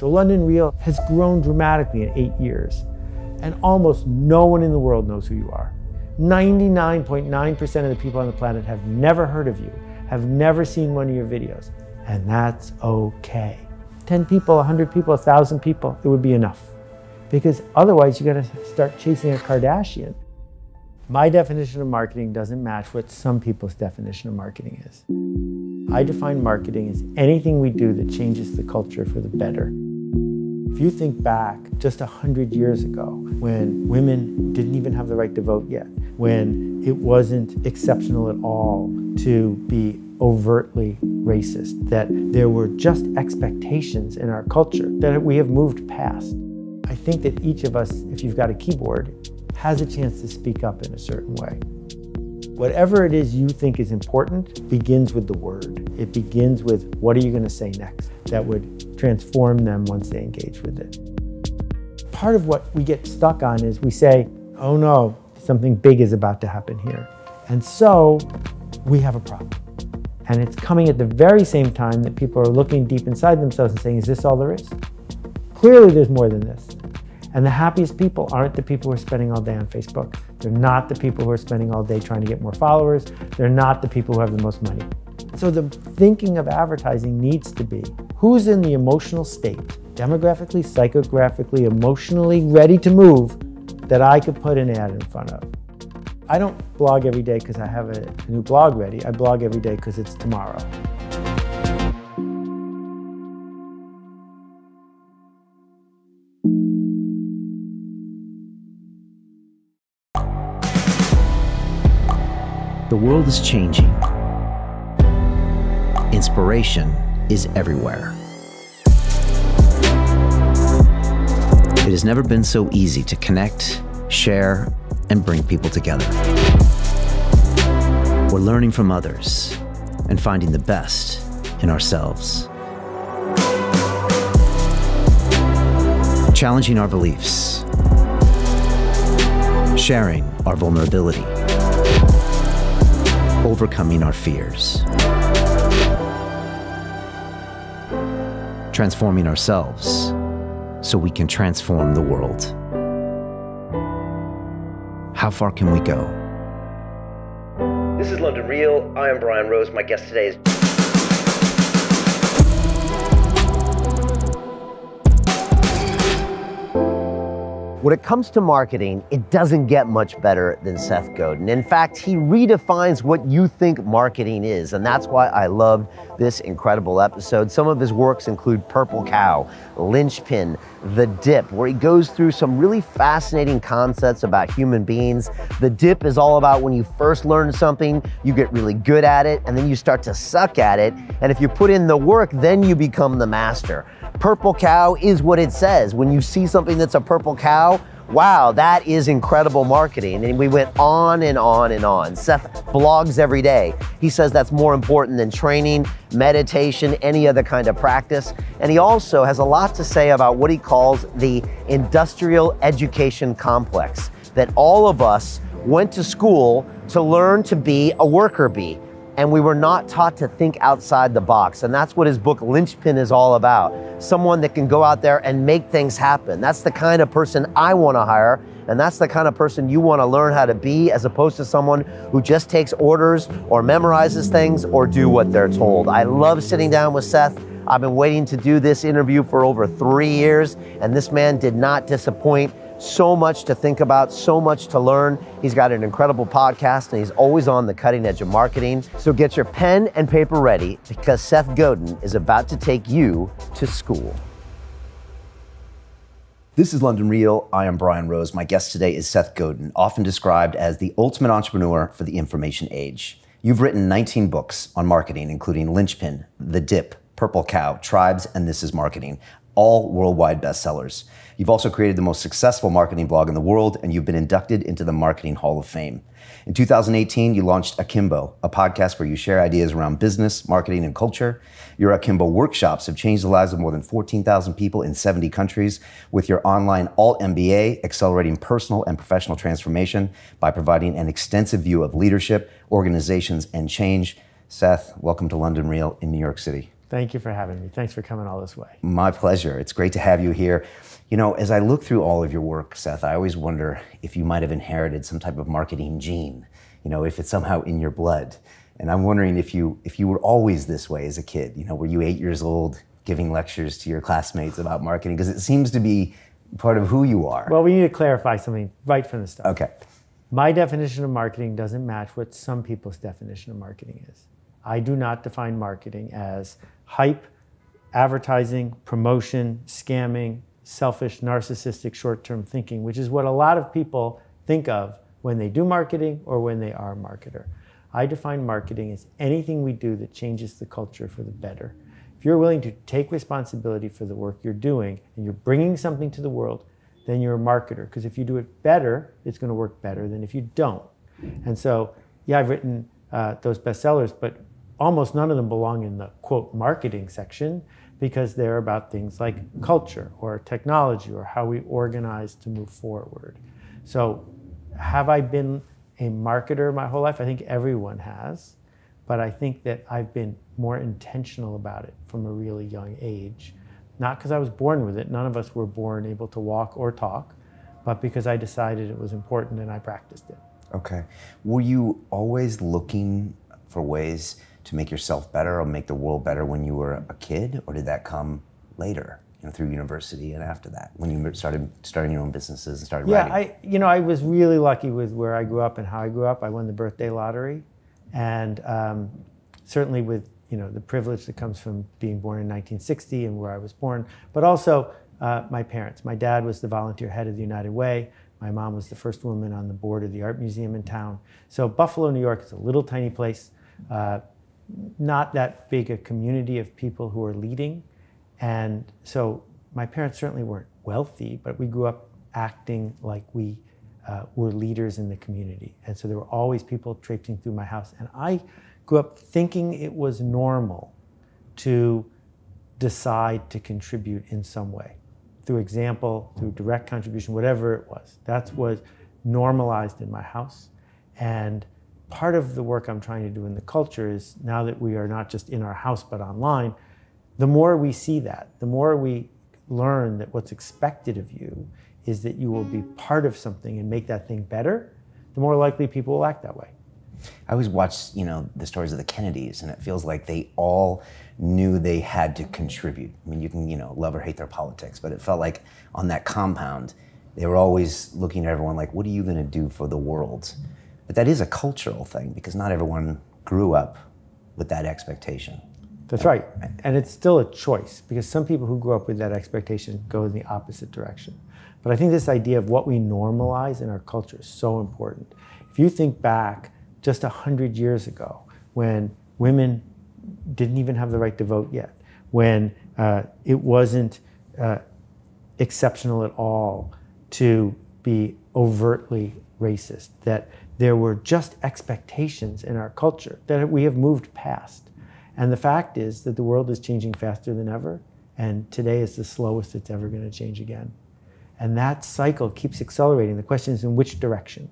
So London Real has grown dramatically in 8 years, and almost no one in the world knows who you are. 99.9% of the people on the planet have never heard of you, have never seen one of your videos, and that's okay. 10 people, 100 people, 1,000 people, it would be enough. Because otherwise you gotta start chasing a Kardashian. My definition of marketing doesn't match what some people's definition of marketing is. I define marketing as anything we do that changes the culture for the better. If you think back just 100 years ago, when women didn't even have the right to vote yet, when it wasn't exceptional at all to be overtly racist, that there were just expectations in our culture that we have moved past. I think that each of us, if you've got a keyboard, has a chance to speak up in a certain way. Whatever it is you think is important begins with the word. It begins with, what are you going to say next that would transform them once they engage with it? Part of what we get stuck on is we say, oh no, something big is about to happen here. And so we have a problem. And it's coming at the very same time that people are looking deep inside themselves and saying, is this all there is? Clearly there's more than this. And the happiest people aren't the people who are spending all day on Facebook. They're not the people who are spending all day trying to get more followers. They're not the people who have the most money. So the thinking of advertising needs to be, who's in the emotional state, demographically, psychographically, emotionally ready to move, that I could put an ad in front of. I don't blog every day because I have a new blog ready. I blog every day because it's tomorrow. The world is changing. Inspiration is everywhere. It has never been so easy to connect, share, and bring people together. We're learning from others and finding the best in ourselves. Challenging our beliefs. Sharing our vulnerability. Overcoming our fears. Transforming ourselves so we can transform the world. How far can we go? This is London Real. I am Brian Rose. My guest today is... When it comes to marketing, it doesn't get much better than Seth Godin. In fact, he redefines what you think marketing is, and that's why I loved this incredible episode. Some of his works include Purple Cow, Linchpin, The Dip, where he goes through some really fascinating concepts about human beings. The Dip is all about when you first learn something, you get really good at it, and then you start to suck at it, and if you put in the work, then you become the master. Purple Cow is what it says. When you see something that's a purple cow, wow, that is incredible marketing. And we went on and on and on. Seth blogs every day. He says that's more important than training, meditation, any other kind of practice. And he also has a lot to say about what he calls the industrial education complex, that all of us went to school to learn to be a worker bee. And we were not taught to think outside the box. And that's what his book Linchpin is all about. Someone that can go out there and make things happen. That's the kind of person I want to hire. And that's the kind of person you want to learn how to be, as opposed to someone who just takes orders or memorizes things or do what they're told. I love sitting down with Seth. I've been waiting to do this interview for over 3 years, and this man did not disappoint. So much to think about, so much to learn. He's got an incredible podcast, and he's always on the cutting edge of marketing. So get your pen and paper ready, because Seth Godin is about to take you to school. This is London Real. I am Brian Rose. My guest today is Seth Godin, often described as the ultimate entrepreneur for the information age. You've written 19 books on marketing, including Linchpin, The Dip, Purple Cow, Tribes, and This Is Marketing, all worldwide bestsellers. You've also created the most successful marketing blog in the world, and you've been inducted into the Marketing Hall of Fame. In 2018, you launched Akimbo, a podcast where you share ideas around business, marketing, and culture. Your Akimbo workshops have changed the lives of more than 14,000 people in 70 countries, with your online Alt MBA accelerating personal and professional transformation by providing an extensive view of leadership, organizations, and change. Seth, welcome to London Real in New York City. Thank you for having me. Thanks for coming all this way. My pleasure. It's great to have you here. You know, as I look through all of your work, Seth, I always wonder if you might have inherited some type of marketing gene, you know, if it's somehow in your blood. And I'm wondering if you were always this way as a kid. You know, were you 8 years old giving lectures to your classmates about marketing? Because it seems to be part of who you are. Well, we need to clarify something right from the start. Okay. My definition of marketing doesn't match what some people's definition of marketing is. I do not define marketing as hype, advertising, promotion, scamming, selfish, narcissistic, short-term thinking, which is what a lot of people think of when they do marketing or when they are a marketer. I define marketing as anything we do that changes the culture for the better. If you're willing to take responsibility for the work you're doing and you're bringing something to the world, then you're a marketer. Because if you do it better, it's going to work better than if you don't. And so, yeah, I've written those bestsellers, but almost none of them belong in the, quote, marketing section, because they're about things like culture or technology or how we organize to move forward. So have I been a marketer my whole life? I think everyone has, but I think that I've been more intentional about it from a really young age. Not because I was born with it, none of us were born able to walk or talk, but because I decided it was important and I practiced it. Okay. Were you always looking for ways to make yourself better or make the world better when you were a kid, or did that come later, you know, through university and after that, when you started starting your own businesses and started writing? Yeah, I was really lucky with where I grew up and how I grew up. I won the birthday lottery, and certainly with, you know, the privilege that comes from being born in 1960 and where I was born, but also my parents. My dad was the volunteer head of the United Way. My mom was the first woman on the board of the art museum in town. So Buffalo, New York is a little tiny place. Not that big a community of people who are leading. And so my parents certainly weren't wealthy, but we grew up acting like we were leaders in the community. And so there were always people traipsing through my house. And I grew up thinking it was normal to decide to contribute in some way, through example, through direct contribution, whatever it was. That was normalized in my house. And part of the work I'm trying to do in the culture is, now that we are not just in our house but online, the more we see that, the more we learn that what's expected of you is that you will be part of something and make that thing better, the more likely people will act that way. I always watch, you know, the stories of the Kennedys, and it feels like they all knew they had to contribute. I mean, you can, you know, love or hate their politics, but it felt like on that compound, they were always looking at everyone like, what are you going to do for the world? But that is a cultural thing, because not everyone grew up with that expectation. That's right. And it's still a choice, because some people who grew up with that expectation go in the opposite direction. But I think this idea of what we normalize in our culture is so important. If you think back just 100 years ago, when women didn't even have the right to vote yet, when it wasn't exceptional at all to be overtly racist, that there were just expectations in our culture that we have moved past. And the fact is that the world is changing faster than ever, and today is the slowest it's ever going to change again. And that cycle keeps accelerating. The question is, in which direction?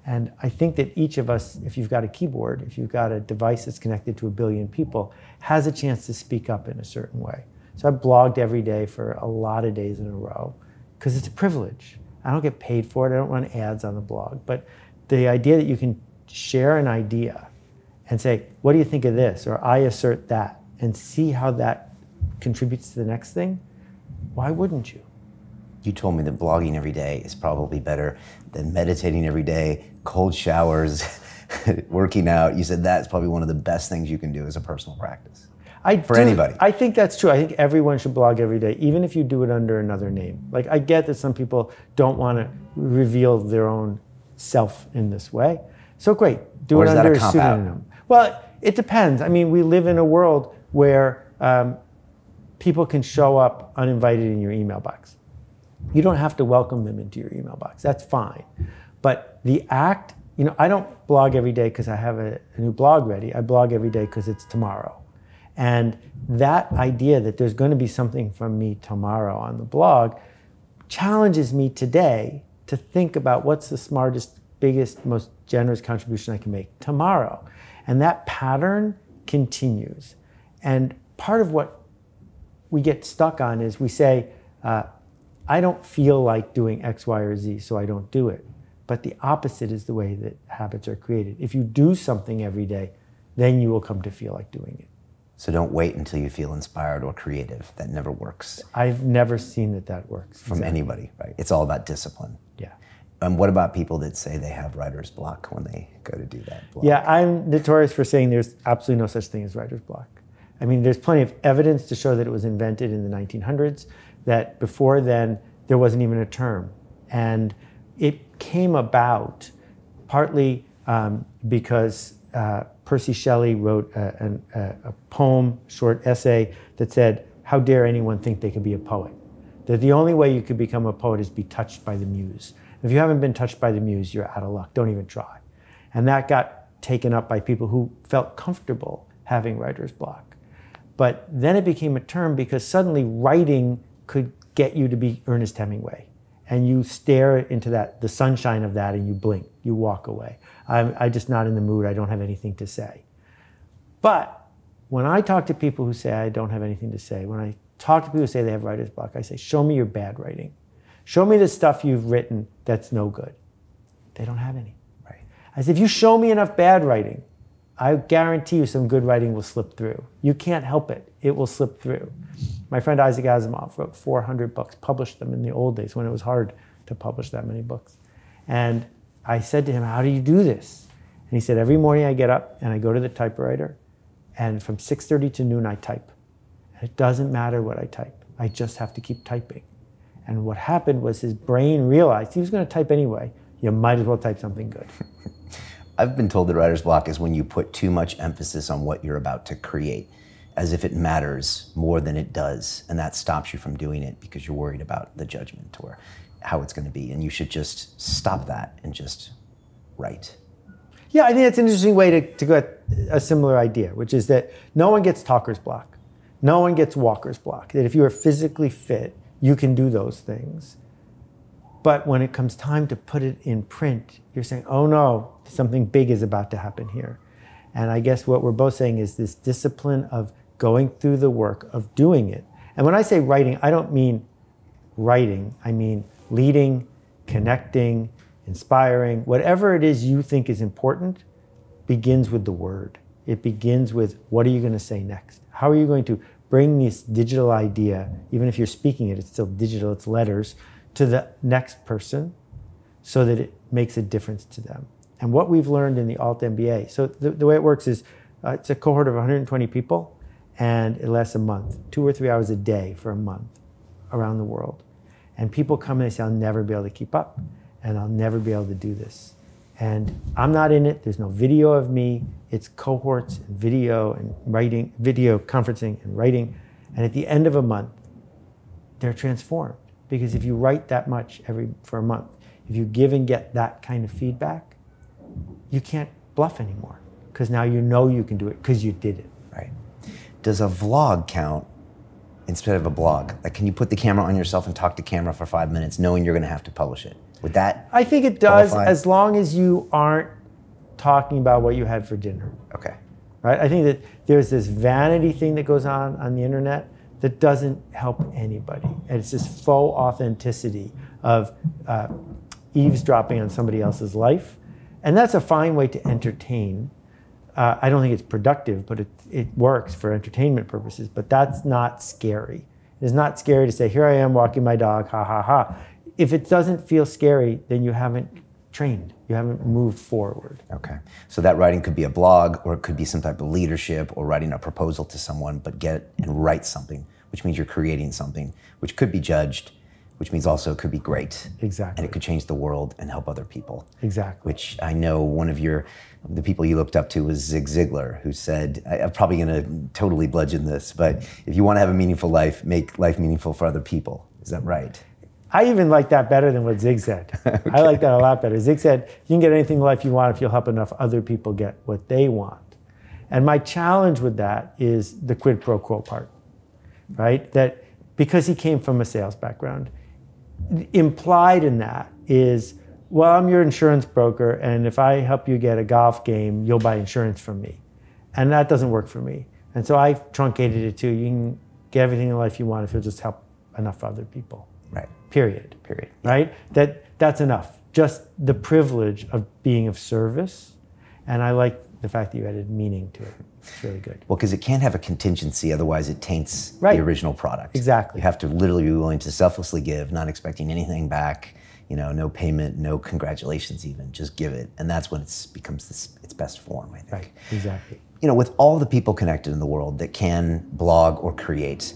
And I think that each of us, if you've got a keyboard, if you've got a device that's connected to 1 billion people, has a chance to speak up in a certain way. So I've blogged every day for a lot of days in a row, because it's a privilege. I don't get paid for it. I don't run ads on the blog. But the idea that you can share an idea and say, what do you think of this? Or I assert that, and see how that contributes to the next thing, why wouldn't you? You told me that blogging every day is probably better than meditating every day, cold showers, working out. You said that's probably one of the best things you can do as a personal practice. For anybody. I think that's true. I think everyone should blog every day, even if you do it under another name. Like, I get that some people don't want to reveal their own self in this way. So great, do it under a pseudonym. Well, it depends. I mean, we live in a world where people can show up uninvited in your email box. You don't have to welcome them into your email box. That's fine. But the act, you know, I don't blog every day because I have a new blog ready. I blog every day because it's tomorrow. And that idea that there's going to be something from me tomorrow on the blog challenges me today to think about what's the smartest, biggest, most generous contribution I can make tomorrow. And that pattern continues. And part of what we get stuck on is we say, I don't feel like doing X, Y, or Z, so I don't do it. But the opposite is the way that habits are created. If you do something every day, then you will come to feel like doing it. So don't wait until you feel inspired or creative. That never works. I've never seen that works. From anybody, right? It's all about discipline. Yeah. And what about people that say they have writer's block when they go to do that block? Yeah, I'm notorious for saying there's absolutely no such thing as writer's block. I mean, there's plenty of evidence to show that it was invented in the 1900s, that before then, there wasn't even a term. And it came about partly because Percy Shelley wrote a poem, short essay, that said, how dare anyone think they could be a poet? That the only way you could become a poet is be touched by the muse. If you haven't been touched by the muse, you're out of luck. Don't even try. And that got taken up by people who felt comfortable having writer's block. But then it became a term because suddenly writing could get you to be Ernest Hemingway. And you stare into the sunshine of that, and you blink, you walk away. I'm just not in the mood, I don't have anything to say. But when I talk to people who say I don't have anything to say, when I talk to people who say they have writer's block, I say, show me your bad writing. Show me the stuff you've written that's no good. They don't have any. Right. I say, if you show me enough bad writing, I guarantee you some good writing will slip through. You can't help it. It will slip through. My friend Isaac Asimov wrote 400 books, published them in the old days when it was hard to publish that many books. And I said to him, how do you do this? And he said, every morning I get up and I go to the typewriter, and from 6:30 to noon I type. And it doesn't matter what I type. I just have to keep typing. And what happened was his brain realized he was going to type anyway. You might as well type something good. I've been told that writer's block is when you put too much emphasis on what you're about to create, as if it matters more than it does, and that stops you from doing it because you're worried about the judgment or how it's going to be, and you should just stop that and just write. Yeah, I think that's an interesting way to go at a similar idea, which is that no one gets talker's block. No one gets walker's block. That if you are physically fit, you can do those things. But when it comes time to put it in print, you're saying, oh no, something big is about to happen here. And I guess what we're both saying is this discipline of going through the work of doing it. And when I say writing, I don't mean writing. I mean leading, connecting, inspiring. Whatever it is you think is important begins with the word. It begins with, what are you going to say next? How are you going to bring this digital idea, even if you're speaking it, it's still digital, it's letters, to the next person so that it makes a difference to them. And what we've learned in the Alt MBA, so the way it works is it's a cohort of 120 people, and it lasts a month, 2 or 3 hours a day for a month around the world. And people come and they say, I'll never be able to keep up, and I'll never be able to do this. And I'm not in it, there's no video of me, it's cohorts and video and writing, video conferencing and writing. And at the end of a month, they're transformed. Because if you write that much for a month, if you give and get that kind of feedback, you can't bluff anymore. Because now you know you can do it because you did it. Right. Does a vlog count instead of a blog? Like, can you put the camera on yourself and talk to camera for 5 minutes knowing you're going to have to publish it? Would that I think it does, qualify? as long as you aren't talking about what you had for dinner. Okay. Right? I think that there's this vanity thing that goes on the internet that doesn't help anybody. And it's this faux authenticity of eavesdropping on somebody else's life. And that's a fine way to entertain. I don't think it's productive, but it works for entertainment purposes, but that's not scary. It's not scary to say, here I am walking my dog, ha, ha, ha. If it doesn't feel scary, then you haven't trained. You haven't moved forward. Okay. So that writing could be a blog, or it could be some type of leadership, or writing a proposal to someone, but get and write something, which means you're creating something, which could be judged, which means also it could be great. Exactly. And it could change the world and help other people. Exactly. Which I know one of the people you looked up to was Zig Ziglar, who said, I'm probably going to totally bludgeon this, but if you want to have a meaningful life, make life meaningful for other people. Is that right? I even like that better than what Zig said. Okay. I like that a lot better. Zig said, you can get anything in life you want if you'll help enough other people get what they want. And my challenge with that is the quid pro quo part, right? That because he came from a sales background, implied in that is, well, I'm your insurance broker, and if I help you get a golf game, you'll buy insurance from me. And that doesn't work for me. And so I've truncated it too. You can get everything in life you want if you'll just help enough other people. Right. Period. Period. Right? That's enough. Just the privilege of being of service. And I like the fact that you added meaning to it. It's really good. Well, because it can't have a contingency, otherwise it taints Right. the original product. Exactly. You have to literally be willing to selflessly give, not expecting anything back, no payment, no congratulations even, just give it. And that's when it becomes its best form, I think. Right, exactly. With all the people connected in the world that can blog or create,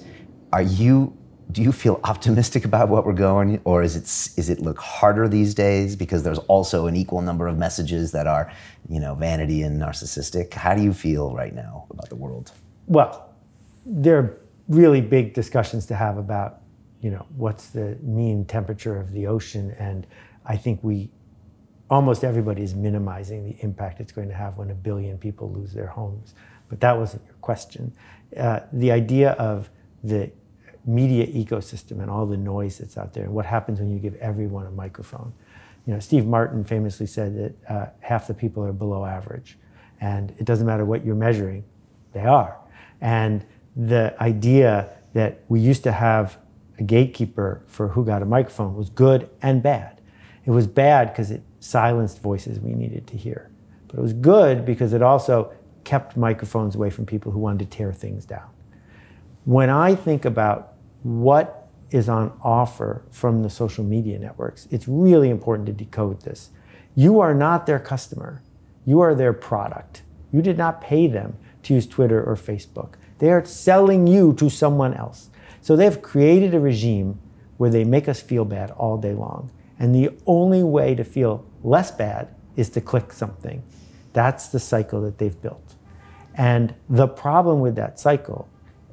do you feel optimistic about what we're going, or is it look harder these days because there's also an equal number of messages that are, vanity and narcissistic? How do you feel right now about the world? Well, there are really big discussions to have about, what's the mean temperature of the ocean, and I think almost everybody is minimizing the impact it's going to have when 1 billion people lose their homes. But that wasn't your question. The idea of the media ecosystem and all the noise that's out there, and what happens when you give everyone a microphone. Steve Martin famously said that half the people are below average, and it doesn't matter what you're measuring, they are. And the idea that we used to have a gatekeeper for who got a microphone was good and bad. It was bad because it silenced voices we needed to hear, but it was good because it also kept microphones away from people who wanted to tear things down. When I think about what is on offer from the social media networks, it's really important to decode this. You are not their customer. You are their product. You did not pay them to use Twitter or Facebook. They are selling you to someone else. So they've created a regime where they make us feel bad all day long. And the only way to feel less bad is to click something. That's the cycle that they've built. And the problem with that cycle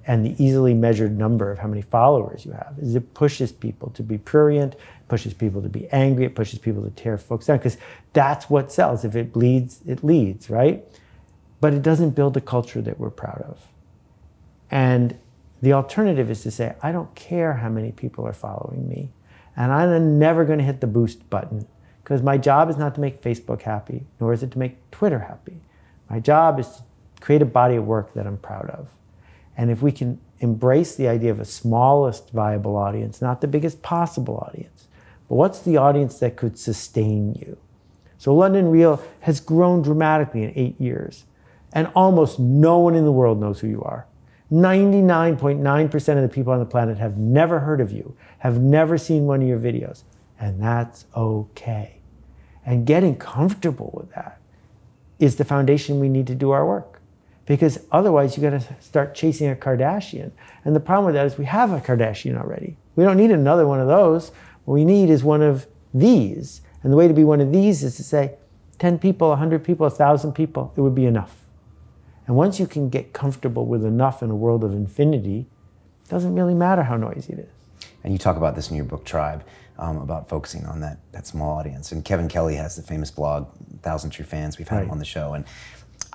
and the easily measured number of how many followers you have is it pushes people to be prurient, pushes people to be angry, it pushes people to tear folks down, because that's what sells. If it bleeds, it leads, right? But it doesn't build a culture that we're proud of. And the alternative is to say, I don't care how many people are following me, and I'm never going to hit the boost button, because my job is not to make Facebook happy, nor is it to make Twitter happy. My job is to create a body of work that I'm proud of. And if we can embrace the idea of a smallest viable audience, not the biggest possible audience, but what's the audience that could sustain you? So London Real has grown dramatically in 8 years, and almost no one in the world knows who you are. 99.9% of the people on the planet have never heard of you, have never seen one of your videos, and that's okay. And getting comfortable with that is the foundation we need to do our work. Because otherwise you gotta start chasing a Kardashian. And the problem with that is we have a Kardashian already. We don't need another one of those. What we need is one of these. And the way to be one of these is to say, 10 people, 100 people, 1,000 people, it would be enough. And once you can get comfortable with enough in a world of infinity, it doesn't really matter how noisy it is. And you talk about this in your book, Tribe, about focusing on that small audience. And Kevin Kelly has the famous blog, 1,000 True Fans. We've had him on the show. And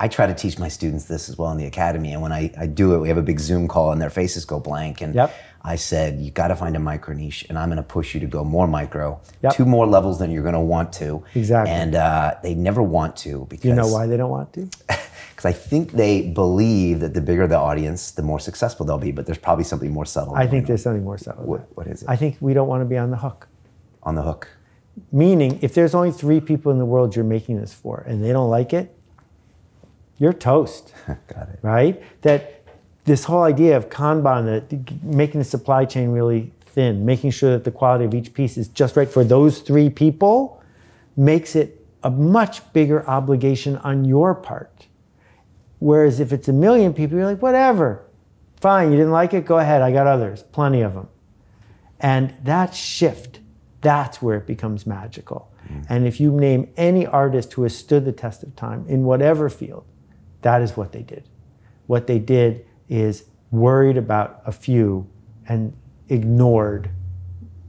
I try to teach my students this as well in the academy. And when I do it, we have a big Zoom call and their faces go blank. And I said, you got to find a micro niche, and I'm going to push you to go more micro, 2 more levels than you're going to want to. Exactly. And they never want to, because you know why they don't want to? Because I think they believe that the bigger the audience, the more successful they'll be. But there's probably something more subtle. I think there's something more subtle. What is it? I think we don't want to be on the hook. On the hook. Meaning, if there's only 3 people in the world you're making this for, and they don't like it, you're toast. Got it. Right? That this whole idea of Kanban, that making the supply chain really thin, making sure that the quality of each piece is just right for those 3 people, makes it a much bigger obligation on your part. Whereas if it's 1 million people, you're like, whatever, fine, you didn't like it, go ahead, I got others, plenty of them. And that shift, that's where it becomes magical. And if you name any artist who has stood the test of time in whatever field, that is what they did. What they did is worried about a few and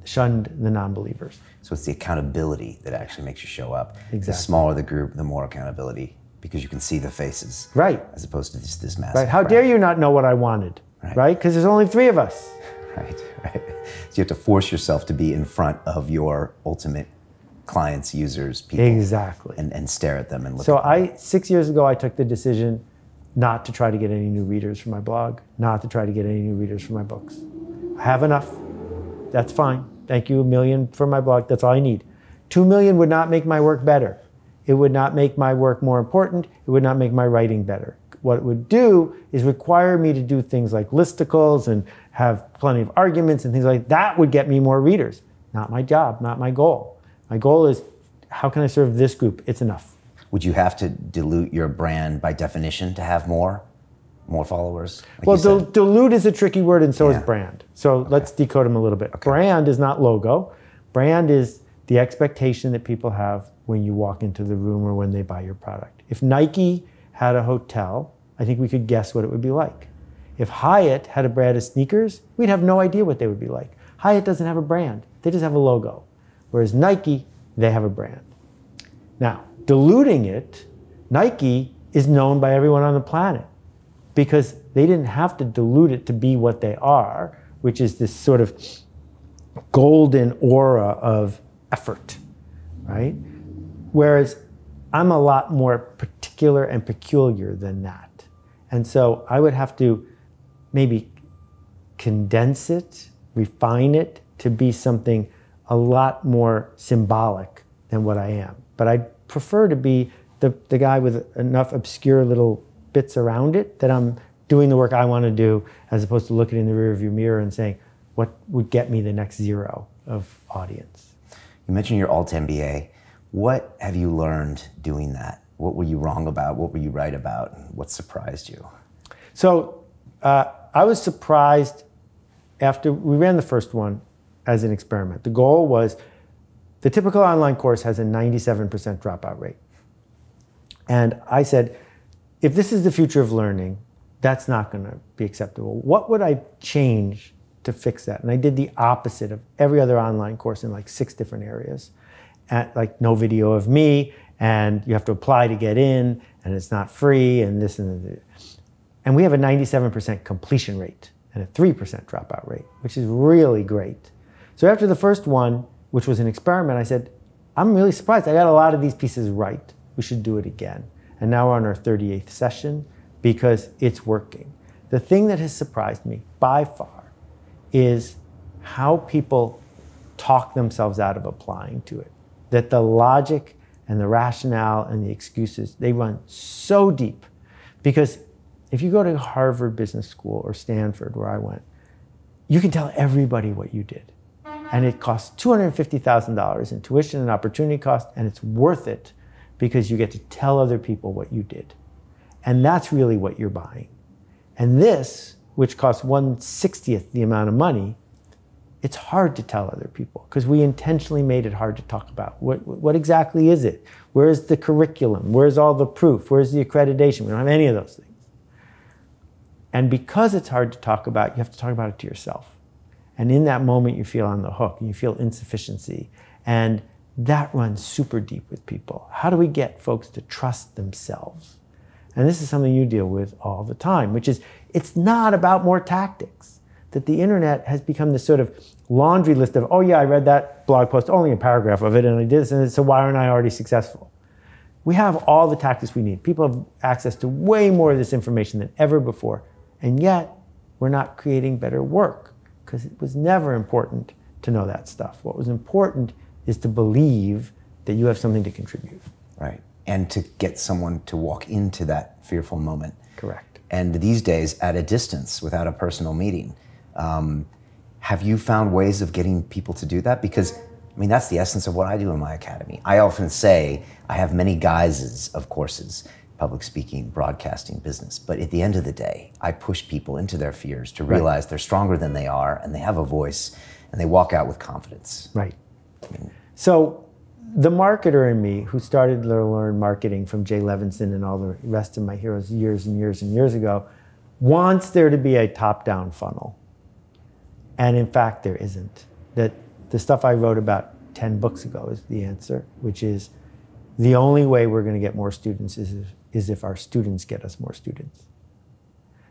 shunned the non-believers. So it's the accountability that actually makes you show up. Exactly. The smaller the group, the more accountability, because you can see the faces. Right. As opposed to this massive Right. How crowd. dare you not know what I wanted? Right? Because there's only 3 of us. Right. So you have to force yourself to be in front of your ultimate clients, users, people. Exactly. And stare at them and look So at them. 6 years ago, I took the decision not to try to get any new readers for my blog, not to try to get any new readers for my books. I have enough. That's fine. Thank you, 1 million for my blog. That's all I need. 2 million would not make my work better. It would not make my work more important. It would not make my writing better. What it would do is require me to do things like listicles and have plenty of arguments and things like that would get me more readers. Not my job, not my goal. My goal is, how can I serve this group? It's enough. Would you have to dilute your brand by definition to have more followers? Like well, dilute is a tricky word, and so is brand. So Okay. let's decode them a little bit. Okay. Brand is not logo. Brand is the expectation that people have when you walk into the room or when they buy your product. If Nike had a hotel, I think we could guess what it would be like. If Hyatt had a brand of sneakers, we'd have no idea what they would be like. Hyatt doesn't have a brand. They just have a logo. Whereas Nike, they have a brand. Now, diluting it, Nike is known by everyone on the planet because they didn't have to dilute it to be what they are, which is this sort of golden aura of effort, right? Whereas I'm a lot more particular and peculiar than that. And so I would have to maybe condense it, refine it to be something a lot more symbolic than what I am. But I prefer to be the guy with enough obscure little bits around it that I'm doing the work I want to do, as opposed to looking in the rearview mirror and saying, what would get me the next zero of audience? You mentioned your alt MBA. What have you learned doing that? What were you wrong about? What were you right about? What surprised you? So I was surprised after we ran the first one as an experiment. The goal was, the typical online course has a 97% dropout rate. And I said, if this is the future of learning, that's not going to be acceptable. What would I change to fix that? And I did the opposite of every other online course in like 6 different areas. Like no video of me, and you have to apply to get in, and it's not free, and this and that. And we have a 97% completion rate and a 3% dropout rate, which is really great. So after the first one, which was an experiment, I said, I'm really surprised. I got a lot of these pieces right. We should do it again. And now we're on our 38th session because it's working. The thing that has surprised me by far is how people talk themselves out of applying to it. That the logic and the rationale and the excuses, they run so deep. Because if you go to Harvard Business School or Stanford, where I went, you can tell everybody what you did. And it costs $250,000 in tuition and opportunity cost, and it's worth it because you get to tell other people what you did. And that's really what you're buying. And this, which costs 1/60th the amount of money, it's hard to tell other people because we intentionally made it hard to talk about. What exactly is it? Where's the curriculum? Where's all the proof? Where's the accreditation? We don't have any of those things. And because it's hard to talk about, you have to talk about it to yourself. And in that moment, you feel on the hook and you feel insufficiency. And that runs super deep with people. How do we get folks to trust themselves? And this is something you deal with all the time, which is, it's not about more tactics. That the internet has become this sort of laundry list of, oh yeah, I read that blog post, only a paragraph of it, and I did this, and so why aren't I already successful? We have all the tactics we need. People have access to way more of this information than ever before, and yet we're not creating better work because it was never important to know that stuff. What was important is to believe that you have something to contribute. Right, and to get someone to walk into that fearful moment. Correct. And these days, at a distance, without a personal meeting. Have you found ways of getting people to do that? Because, I mean, that's the essence of what I do in my academy. I often say I have many guises of courses, public speaking, broadcasting, business. But at the end of the day, I push people into their fears to realize they're stronger than they are, and they have a voice, and they walk out with confidence. Right. So the marketer in me, who started to learn marketing from Jay Levinson and all the rest of my heroes years and years and years ago, wants there to be a top-down funnel. And in fact, there isn't. That the stuff I wrote about 10 books ago is the answer, which is the only way we're going to get more students is if our students get us more students.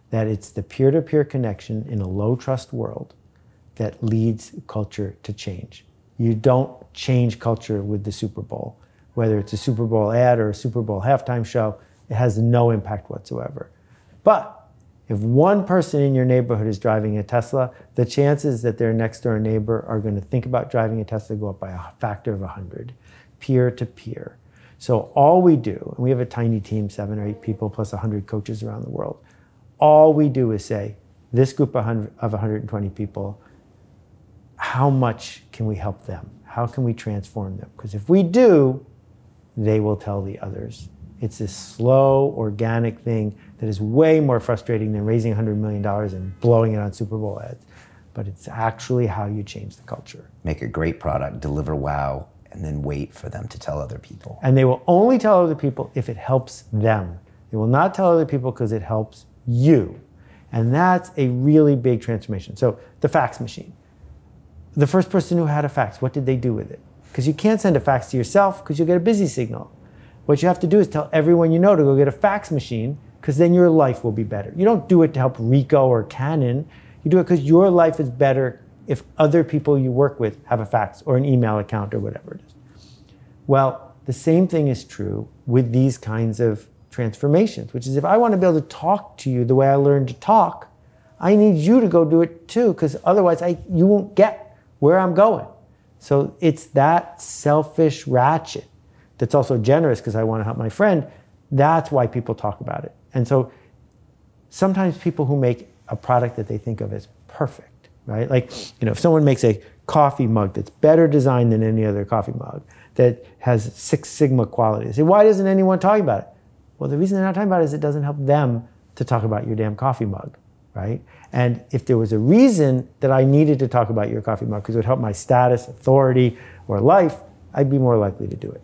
That it's the peer-to-peer connection in a low-trust world that leads culture to change. You don't change culture with the Super Bowl. Whether it's a Super Bowl ad or a Super Bowl halftime show, it has no impact whatsoever. But if one person in your neighborhood is driving a Tesla, the chances that their next door neighbor are going to think about driving a Tesla go up by a factor of 100, peer to peer. So all we do, and we have a tiny team, 7 or 8 people plus 100 coaches around the world, all we do is say, this group of 120 people, how much can we help them? How can we transform them? Because if we do, they will tell the others. It's this slow, organic thing that is way more frustrating than raising $100 million and blowing it on Super Bowl ads. But it's actually how you change the culture. Make a great product, deliver wow, and then wait for them to tell other people. And they will only tell other people if it helps them. They will not tell other people because it helps you. And that's a really big transformation. So the fax machine. The first person who had a fax, what did they do with it? Because you can't send a fax to yourself because you'll get a busy signal. What you have to do is tell everyone you know to go get a fax machine, because then your life will be better. You don't do it to help Rico or Canon. You do it because your life is better if other people you work with have a fax or an email account or whatever it is. Well, the same thing is true with these kinds of transformations, which is if I want to be able to talk to you the way I learned to talk, I need you to go do it too, because otherwise you won't get where I'm going. So it's that selfish ratchet that's also generous because I want to help my friend. That's why people talk about it. And so sometimes people who make a product that they think of as perfect, right? Like, if someone makes a coffee mug that's better designed than any other coffee mug, that has 6 Sigma quality, they say, why doesn't anyone talk about it? Well, the reason they're not talking about it is it doesn't help them to talk about your damn coffee mug, right? And if there was a reason that I needed to talk about your coffee mug because it would help my status, authority, or life, I'd be more likely to do it.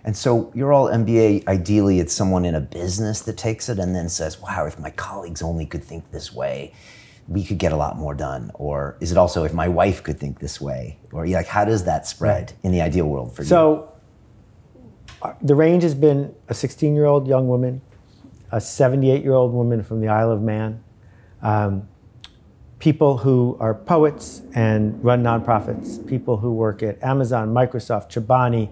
And so you're all MBA, ideally it's someone in a business that takes it and then says, wow, if my colleagues only could think this way, we could get a lot more done. Or is it also if my wife could think this way? Or like, how does that spread in the ideal world for you? So the range has been a 16-year-old young woman, a 78-year-old woman from the Isle of Man, people who are poets and run nonprofits, people who work at Amazon, Microsoft, Chobani,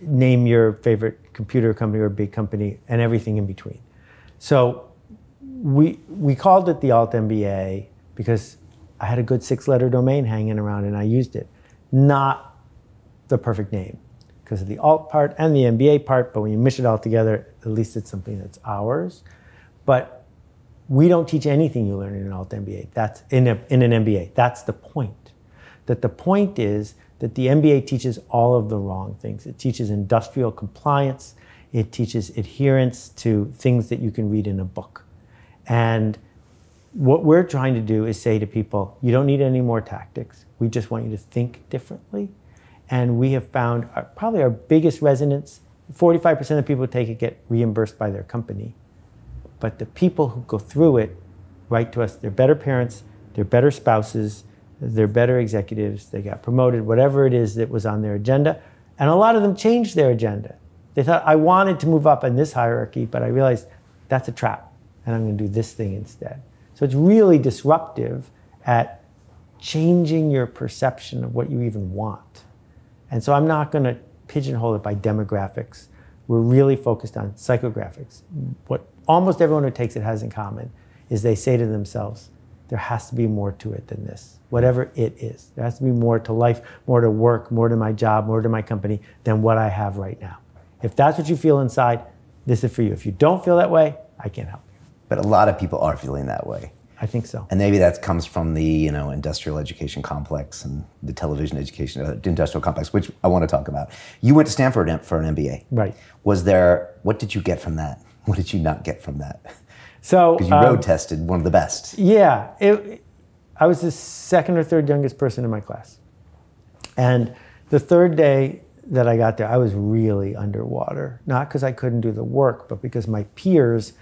name your favorite computer company or big company, and everything in between. So we called it the Alt MBA because I had a good 6-letter domain hanging around and I used it. Not the perfect name because of the Alt part and the MBA part, but when you mish it all together, at least it's something that's ours. But we don't teach anything you learn in an Alt MBA. That's in an MBA. That's the point. That the point is that the MBA teaches all of the wrong things. It teaches industrial compliance. It teaches adherence to things that you can read in a book. And what we're trying to do is say to people, you don't need any more tactics. We just want you to think differently. And we have found probably our biggest resonance, 45% of people who take it get reimbursed by their company. But the people who go through it write to us, they're better parents, they're better spouses, they're better executives, they got promoted, whatever it is that was on their agenda. And a lot of them changed their agenda. They thought, I wanted to move up in this hierarchy, but I realized that's a trap, and I'm going to do this thing instead. So it's really disruptive at changing your perception of what you even want. And so I'm not going to pigeonhole it by demographics. We're really focused on psychographics. What almost everyone who takes it has in common is they say to themselves, there has to be more to it than this, whatever it is. There has to be more to life, more to work, more to my job, more to my company than what I have right now. If that's what you feel inside, this is for you. If you don't feel that way, I can't help you. But a lot of people are feeling that way. I think so. And maybe that comes from the industrial education complex and the television education industrial complex, which I want to talk about. You went to Stanford for an MBA. Right. What did you get from that? What did you not get from that? So because you road tested one of the best. Yeah, I was the 2nd or 3rd youngest person in my class. And the 3rd day that I got there, I was really underwater. Not because I couldn't do the work, but because my peers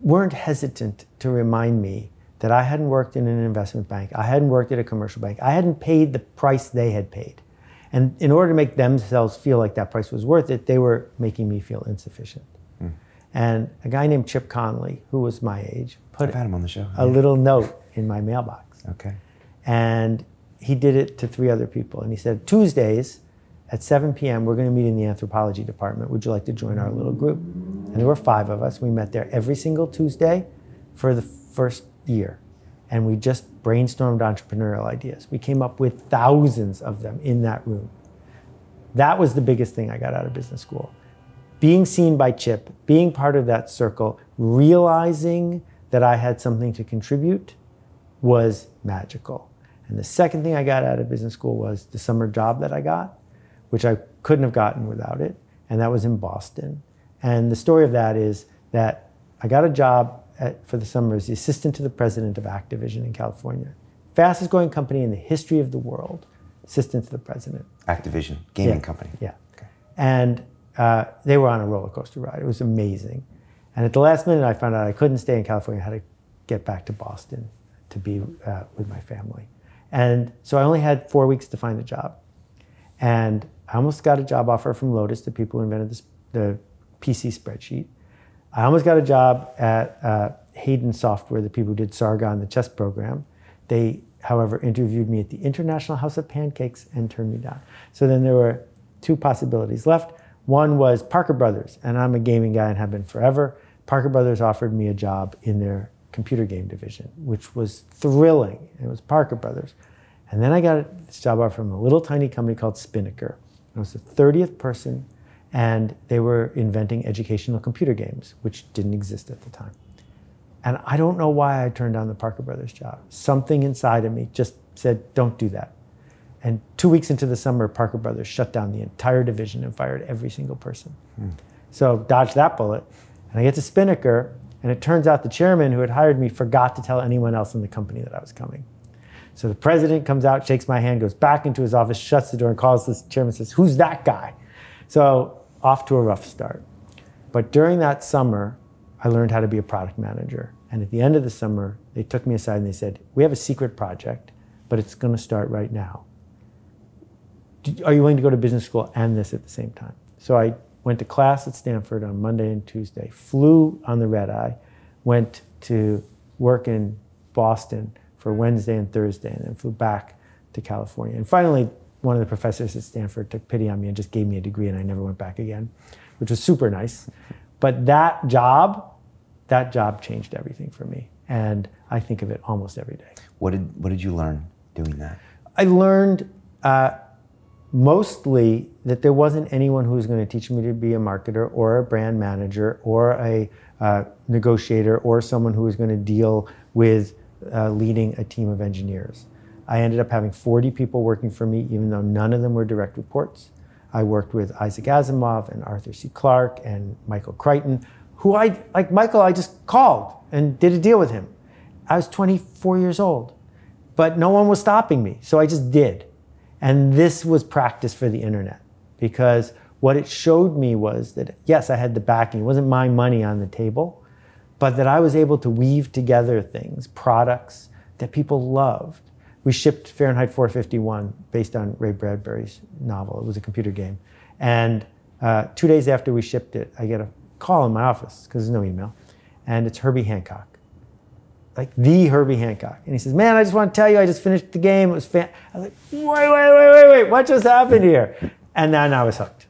weren't hesitant to remind me that I hadn't worked in an investment bank. I hadn't worked at a commercial bank. I hadn't paid the price they had paid. And in order to make themselves feel like that price was worth it, they were making me feel insufficient. And a guy named Chip Conley, who was my age, put I've had him on the show. a little note in my mailbox. Okay. And he did it to 3 other people. And he said, Tuesdays at 7 p.m., we're going to meet in the anthropology department. Would you like to join our little group? And there were 5 of us. We met there every single Tuesday for the first year. And we just brainstormed entrepreneurial ideas. We came up with thousands of them in that room. That was the biggest thing I got out of business school. Being seen by Chip, being part of that circle, realizing that I had something to contribute was magical. And the second thing I got out of business school was the summer job that I got, which I couldn't have gotten without it, and that was in Boston. And the story of that is that I got a job for the summer as the assistant to the president of Activision in California. Fastest growing company in the history of the world, assistant to the president. Activision, gaming company. Yeah. Okay. And they were on a roller coaster ride. It was amazing. And at the last minute, I found out I couldn't stay in California. I had to get back to Boston to be with my family. And so I only had 4 weeks to find a job. And I almost got a job offer from Lotus, the people who invented the PC spreadsheet. I almost got a job at Hayden Software, the people who did Sargon, the chess program. They, however, interviewed me at the International House of Pancakes and turned me down. So then there were 2 possibilities left. One was Parker Brothers, and I'm a gaming guy and have been forever. Parker Brothers offered me a job in their computer game division, which was thrilling. It was Parker Brothers. And then I got this job offer from a little tiny company called Spinnaker. I was the 30th person, and they were inventing educational computer games, which didn't exist at the time. And I don't know why I turned down the Parker Brothers job. Something inside of me just said, don't do that. And 2 weeks into the summer, Parker Brothers shut down the entire division and fired every single person. So dodged that bullet. And I get to Spinnaker, and it turns out the chairman who had hired me forgot to tell anyone else in the company that I was coming. So the president comes out, shakes my hand, goes back into his office, shuts the door, and calls this chairman and says, who's that guy? So off to a rough start. But during that summer, I learned how to be a product manager. And at the end of the summer, they took me aside and they said, we have a secret project, but it's going to start right now. Are you willing to go to business school and this at the same time? So I went to class at Stanford on Monday and Tuesday, flew on the red eye, went to work in Boston for Wednesday and Thursday, and then flew back to California. And finally, one of the professors at Stanford took pity on me and just gave me a degree, and I never went back again, which was super nice. But that job changed everything for me. And I think of it almost every day. What did you learn doing that? I learned mostly that there wasn't anyone who was going to teach me to be a marketer or a brand manager or a negotiator or someone who was going to deal with leading a team of engineers. I ended up having 40 people working for me, even though none of them were direct reports. I worked with Isaac Asimov and Arthur C. Clarke and Michael Crichton, who like Michael, I just called and did a deal with him. I was 24 years old, but no one was stopping me, so I just did. And this was practice for the internet, because what it showed me was that, yes, I had the backing. It wasn't my money on the table, but that I was able to weave together things, products that people loved. We shipped Fahrenheit 451 based on Ray Bradbury's novel. It was a computer game. And 2 days after we shipped it, I get a call in my office, because there's no email, and it's Herbie Hancock. Like the Herbie Hancock. And he says, man, I just want to tell you, I just finished the game. It was I was like, wait, what just happened here? And then I was hooked.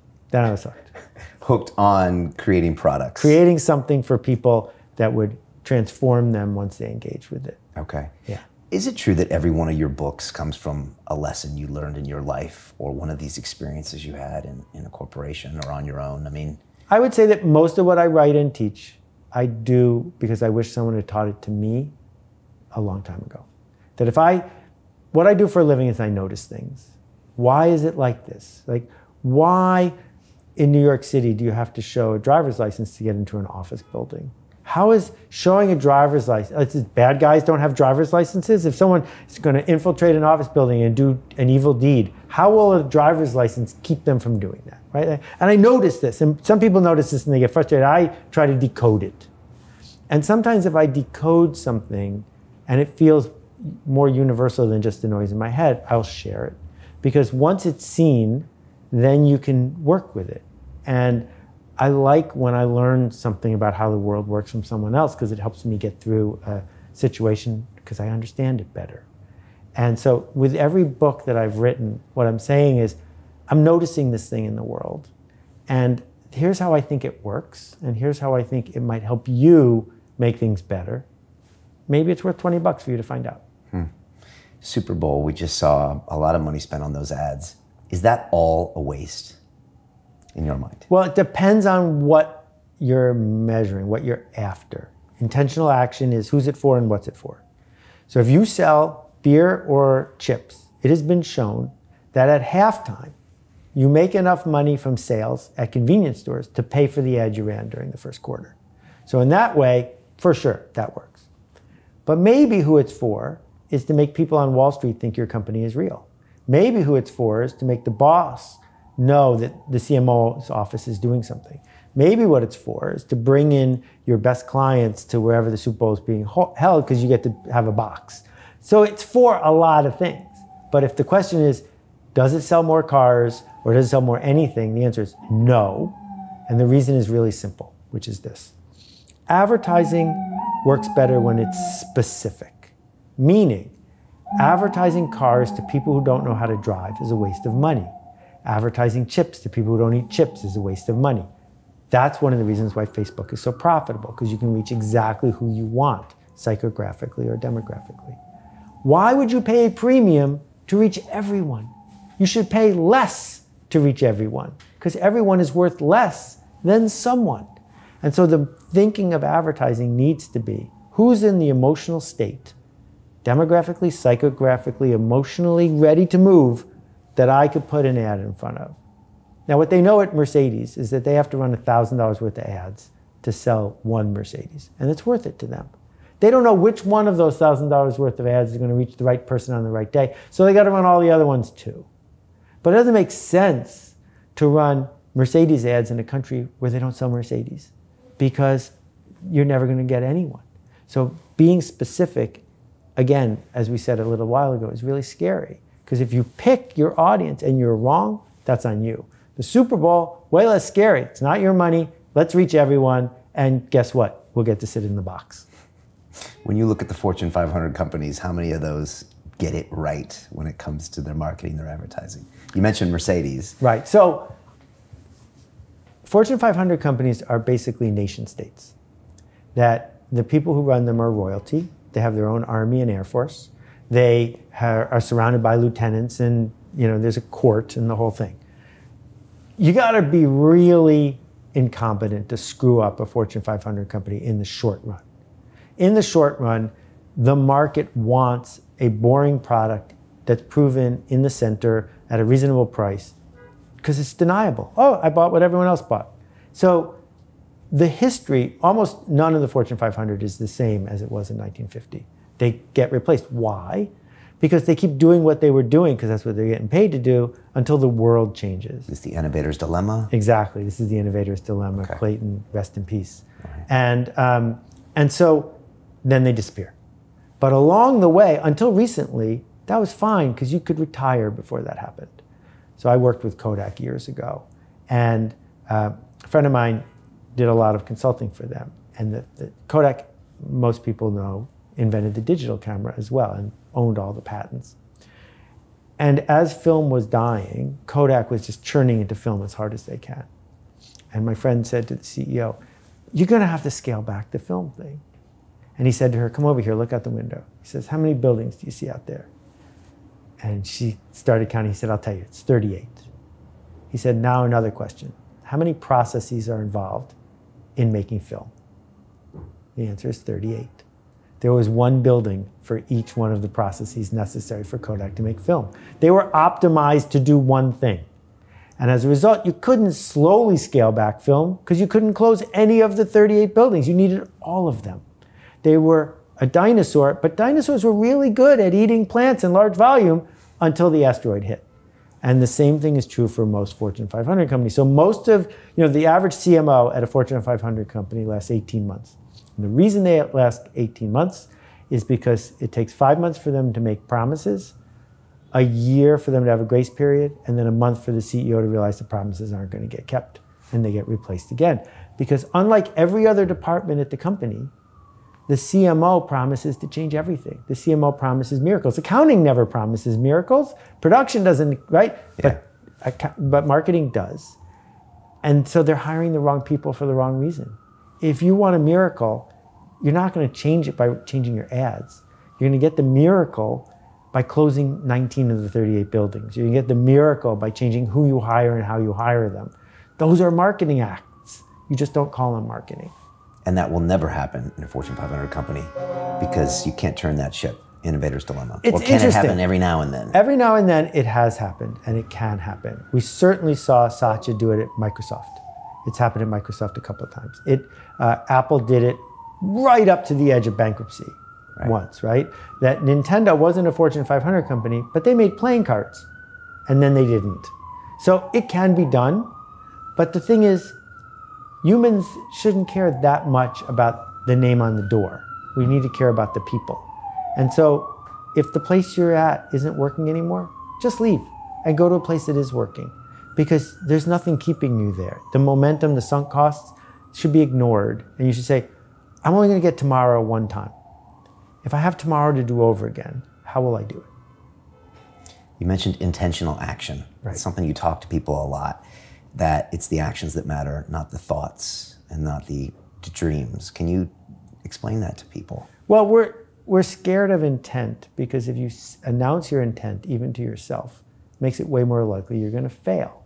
Hooked on creating products. Creating something for people that would transform them once they engaged with it. Okay. Yeah. Is it true that every one of your books comes from a lesson you learned in your life or one of these experiences you had in a corporation or on your own? I mean, I would say that most of what I write and teach, I do because I wish someone had taught it to me a long time ago. That what I do for a living is I notice things. Why is it like this? Like, why in New York City do you have to show a driver's license to get into an office building? How is showing a driver's license, bad guys don't have driver's licenses? If someone is going to infiltrate an office building and do an evil deed, how will a driver's license keep them from doing that, right? And I notice this, and some people notice this and they get frustrated. I try to decode it. And sometimes if I decode something and it feels more universal than just the noise in my head, I'll share it. Because once it's seen, then you can work with it. And I like when I learn something about how the world works from someone else, because it helps me get through a situation because I understand it better. And so with every book that I've written, what I'm saying is I'm noticing this thing in the world. And here's how I think it works, and here's how I think it might help you make things better. Maybe it's worth $20 for you to find out. Super Bowl, we just saw a lot of money spent on those ads. Is that all a waste in your mind? Well, it depends on what you're measuring, what you're after. Intentional action is who's it for and what's it for. So if you sell beer or chips, it has been shown that at halftime, you make enough money from sales at convenience stores to pay for the ad you ran during the first quarter. So in that way, for sure, that works. But maybe who it's for is to make people on Wall Street think your company is real. Maybe who it's for is to make the boss know that the CMO's office is doing something. Maybe what it's for is to bring in your best clients to wherever the Super Bowl is being held because you get to have a box. So it's for a lot of things. But if the question is, does it sell more cars or does it sell more anything? The answer is no. And the reason is really simple, which is this. Advertising works better when it's specific. Meaning, advertising cars to people who don't know how to drive is a waste of money. Advertising chips to people who don't eat chips is a waste of money. That's one of the reasons why Facebook is so profitable, because you can reach exactly who you want, psychographically or demographically. Why would you pay a premium to reach everyone? You should pay less to reach everyone, because everyone is worth less than someone. And so the thinking of advertising needs to be, who's in the emotional state, demographically, psychographically, emotionally ready to move, that I could put an ad in front of. Now, what they know at Mercedes is that they have to run $1,000 worth of ads to sell one Mercedes, and it's worth it to them. They don't know which one of those $1,000 worth of ads is going to reach the right person on the right day, so they got to run all the other ones too. But it doesn't make sense to run Mercedes ads in a country where they don't sell Mercedes, because you're never going to get anyone. So being specific, again, as we said a little while ago, is really scary. Because if you pick your audience and you're wrong, that's on you. The Super Bowl, way less scary. It's not your money. Let's reach everyone. And guess what? We'll get to sit in the box. When you look at the Fortune 500 companies, how many of those get it right when it comes to their marketing, their advertising? You mentioned Mercedes. Right. So Fortune 500 companies are basically nation states. That the people who run them are royalty. They have their own army and air force. They are surrounded by lieutenants, and there's a court and the whole thing. You got to be really incompetent to screw up a Fortune 500 company in the short run. In the short run, the market wants a boring product that's proven in the center at a reasonable price because it's deniable. Oh, I bought what everyone else bought. So the history, almost none of the Fortune 500 is the same as it was in 1950. They get replaced. Why? Because they keep doing what they were doing, because that's what they're getting paid to do, until the world changes. It's the Innovators Dilemma? Exactly. This is the Innovators Dilemma. Okay. Clayton, rest in peace. Right. And so then they disappear. But along the way, until recently, that was fine, because you could retire before that happened. So I worked with Kodak years ago, and a friend of mine did a lot of consulting for them. And the Kodak, most people know, invented the digital camera as well and owned all the patents. And as film was dying, Kodak was just churning into film as hard as they can. And my friend said to the CEO, you're going to have to scale back the film thing. And he said to her, come over here, look out the window. He says, how many buildings do you see out there? And she started counting. He said, I'll tell you, it's 38. He said, now another question. How many processes are involved in making film? The answer is 38. There was one building for each one of the processes necessary for Kodak to make film. They were optimized to do one thing. And as a result, you couldn't slowly scale back film because you couldn't close any of the 38 buildings. You needed all of them. They were a dinosaur, but dinosaurs were really good at eating plants in large volume until the asteroid hit. And the same thing is true for most Fortune 500 companies. So most of, the average CMO at a Fortune 500 company lasts 18 months. And the reason they last 18 months is because it takes 5 months for them to make promises, a year for them to have a grace period, and then a month for the CEO to realize the promises aren't going to get kept, and they get replaced again. Because unlike every other department at the company, the CMO promises to change everything. The CMO promises miracles. Accounting never promises miracles. Production doesn't, right? Yeah. But marketing does. And so they're hiring the wrong people for the wrong reason. If you want a miracle, you're not going to change it by changing your ads. You're going to get the miracle by closing 19 of the 38 buildings. You're going to get the miracle by changing who you hire and how you hire them. Those are marketing acts. You just don't call them marketing. And that will never happen in a Fortune 500 company because you can't turn that ship. Innovators Dilemma. It's or can it interesting. happen every now and then? Every now and then it has happened, and it can happen. We certainly saw Satya do it at Microsoft. It's happened at Microsoft a couple of times. Apple did it right up to the edge of bankruptcy once, right? That Nintendo wasn't a Fortune 500 company, but they made playing cards, and then they didn't. So it can be done, but the thing is, humans shouldn't care that much about the name on the door. We need to care about the people. And so if the place you're at isn't working anymore, just leave and go to a place that is working, because there's nothing keeping you there. The momentum, the sunk costs should be ignored. And you should say, I'm only going to get tomorrow one time. If I have tomorrow to do over again, how will I do it? You mentioned intentional action. Right. It's something you talk to people a lot, that it's the actions that matter, not the thoughts and not the dreams. Can you explain that to people? Well, we're scared of intent, because if you announce your intent, even to yourself, it makes it way more likely you're going to fail,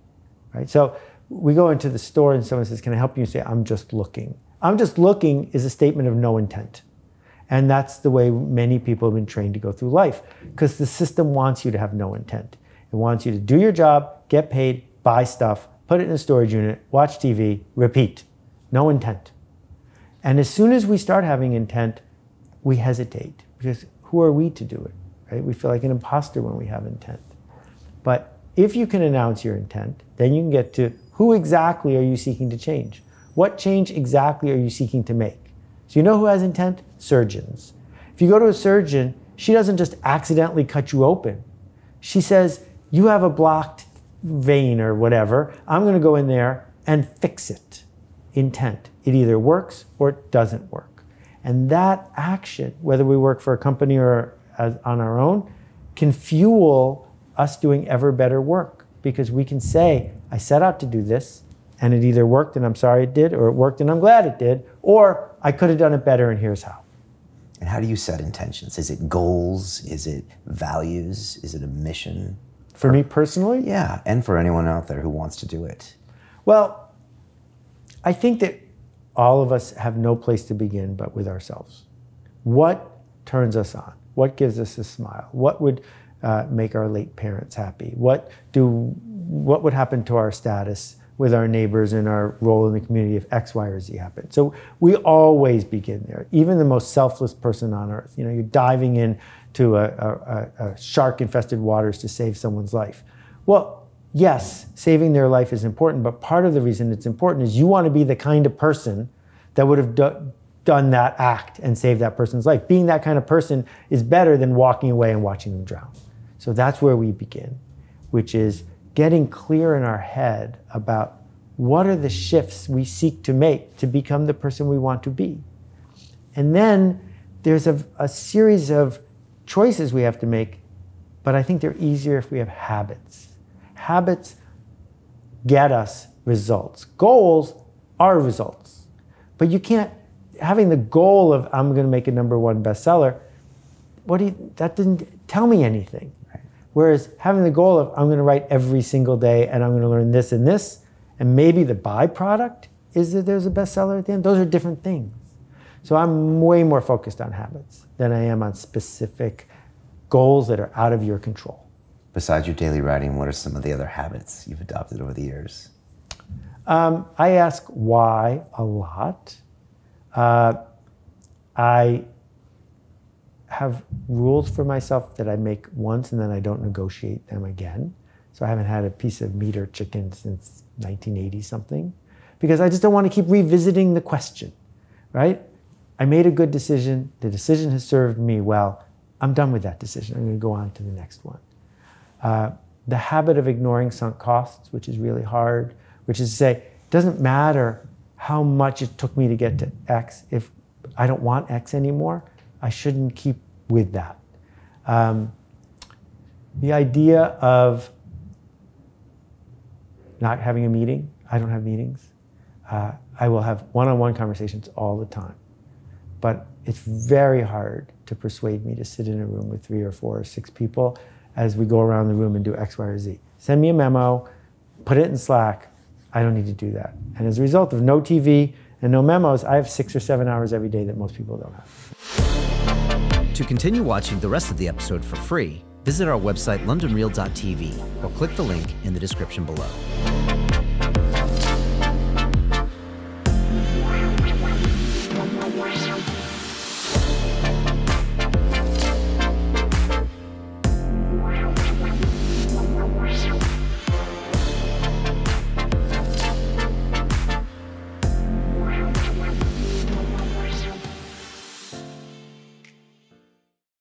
right? So we go into the store and someone says, can I help you? You say, I'm just looking. I'm just looking is a statement of no intent. And that's the way many people have been trained to go through life, because the system wants you to have no intent. It wants you to do your job, get paid, buy stuff, put it in a storage unit, watch TV, repeat. No intent. And as soon as we start having intent, we hesitate, because who are we to do it, right? We feel like an imposter when we have intent. But if you can announce your intent, then you can get to who exactly are you seeking to change? What change exactly are you seeking to make? So you know who has intent? Surgeons. If you go to a surgeon, she doesn't just accidentally cut you open. She says, you have a blocked vein or whatever. I'm going to go in there and fix it. Intent. It either works or it doesn't work. And that action, whether we work for a company or on our own, can fuel us doing ever better work, because we can say, I set out to do this, and it either worked and I'm sorry it did, or it worked and I'm glad it did, or I could have done it better and here's how. And how do you set intentions? Is it goals? Is it values? Is it a mission? For me personally? Yeah, and for anyone out there who wants to do it. Well, I think that all of us have no place to begin but with ourselves. What turns us on? What gives us a smile? What would make our late parents happy? What would happen to our status with our neighbors and our role in the community if X, Y, or Z happened? So we always begin there. Even the most selfless person on earth. You know, you're diving into a shark-infested waters to save someone's life. Well, yes, saving their life is important, but part of the reason it's important is you want to be the kind of person that would have done that act and saved that person's life. Being that kind of person is better than walking away and watching them drown. So that's where we begin, which is getting clear in our head about what are the shifts we seek to make to become the person we want to be. And then there's a series of choices we have to make, but I think they're easier if we have habits. Habits get us results. Goals are results. But you can't, having the goal of I'm going to make a #1 bestseller, that didn't tell me anything. Right. Whereas having the goal of I'm going to write every single day and I'm going to learn this and this, and maybe the byproduct is that there's a bestseller at the end, those are different things. So I'm way more focused on habits than I am on specific goals that are out of your control. Besides your daily writing, what are some of the other habits you've adopted over the years? I ask why a lot. I have rules for myself that I make once and then I don't negotiate them again. So I haven't had a piece of meat or chicken since 1980 something, because I just don't want to keep revisiting the question, right? I made a good decision. The decision has served me well. I'm done with that decision. I'm going to go on to the next one. The habit of ignoring sunk costs, which is really hard, which is to say, it doesn't matter how much it took me to get to X. If I don't want X anymore, I shouldn't keep with that. The idea of not having a meeting. I don't have meetings. I will have one-on-one conversations all the time. But it's very hard to persuade me to sit in a room with 3 or 4 or 6 people as we go around the room and do X, Y, or Z. Send me a memo, put it in Slack. I don't need to do that. And as a result of no TV and no memos, I have 6 or 7 hours every day that most people don't have. To continue watching the rest of the episode for free, visit our website londonreal.tv or click the link in the description below.